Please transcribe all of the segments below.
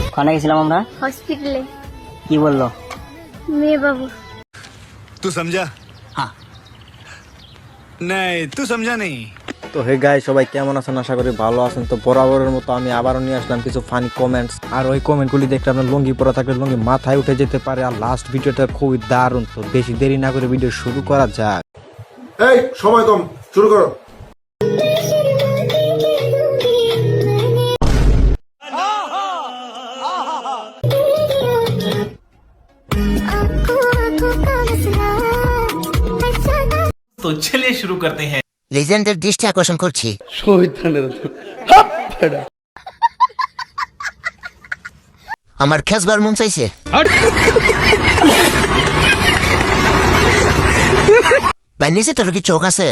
ওখানে গেছিলাম আমরা হসপিটালে। কি বললো? মেয়ে বাবু। तू समझा? हाँ। नहीं तू समझा नहीं। তো হে গাই, সবাই কেমন আছেন? আশা করি ভালো আছেন। তো বরাবরের মতো আমি আবারও নিয়ে আসলাম কিছু ফানি কমেন্টস। আর ওই কমেন্টগুলি দেখতে আপনার লুঙ্গি পরা থাকলে লুঙ্গি মাথায় উঠে যেতে পারে। আর লাস্ট ভিডিওটা খুবই দারুণ। তো বেশি দেরি না করে ভিডিও শুরু করা যাক। এই সময় কম, শুরু করো। तो चलिए शुरू करते हैं। লেজেন্ডের দৃষ্টি আকর্ষণ করছি। আমার খেসবার মন চাইছে। ভাই নিচে তোর কি চোখ আছে?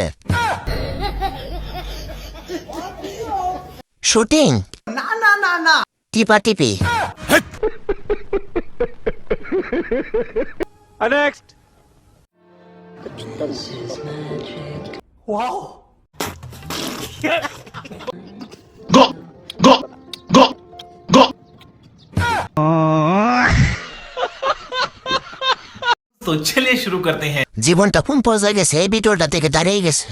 শুটিং না টিপা টিপি। नेक्स्ट। तो चलिए शुरू करते हैं। জীবনটা কোন পর্যায়ে গেছে, এই ভিডিওটা থেকে দাঁড়িয়ে গেছে।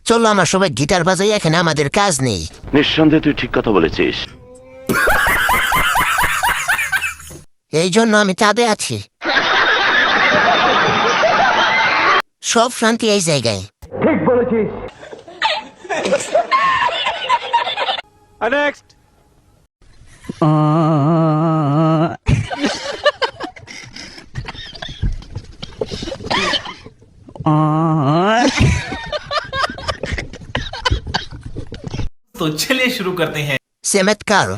চলো আমরা সবাই গিটার বাজাই, এখানে আমাদের কাজ নেই। নিঃসন্দেহে তুই ঠিক কথা বলেছিস। এই জন্য আমি চাঁদে আছি। সব শান্তি এই জায়গায়। नेक्स्ट। तो चलिए शुरू करते हैं। চমৎকার।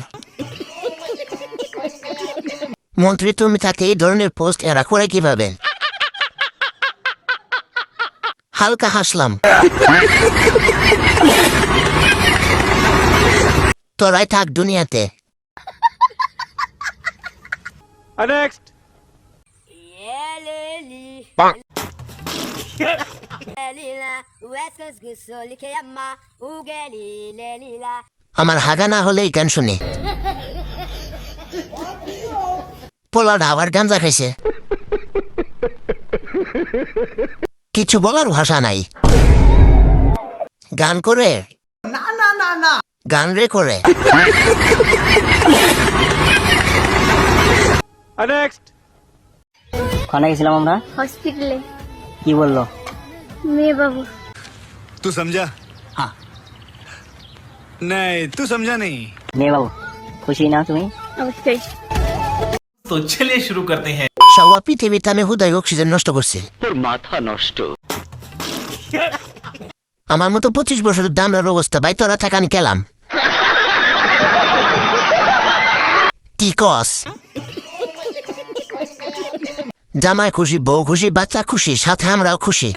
মন্ত্রী তুমি থাকতে এই ধরনের পোস্ট এরা করে কিভাবে? হালকা হাসলাম। তোরাই থাক দুনিয়াতে। नेक्स्ट। আমার হাগা না হলে এই গান শুনে। পোলা ঢাবার গাঞ্জা খাইছে। কিছু বলার ভাষা নাই। গান করে গান রে করে। नेक्स्ट। ওখানে গেছিলাম আমরা হসপিটালে। কি বললো? মেয়ে বাবু। तू समझा? हाँ। नहीं तू समझा नहीं। মেয়ে বাবু খুশি না তুমি? অবশ্যই। तो चलिए शुरू करते हैं। সবা পৃথিবীতে আমি হুদায় অক্সিজেন নষ্ট করছি। তোর মাথা নষ্ট। আমার মতো 25 বছরের দামের অবস্থা ভাই, তোরা থাকা আমি গেলাম। কি কস? জামাই খুশি, বউ খুশি, বাচ্চা খুশি, সাথে আমরাও খুশি।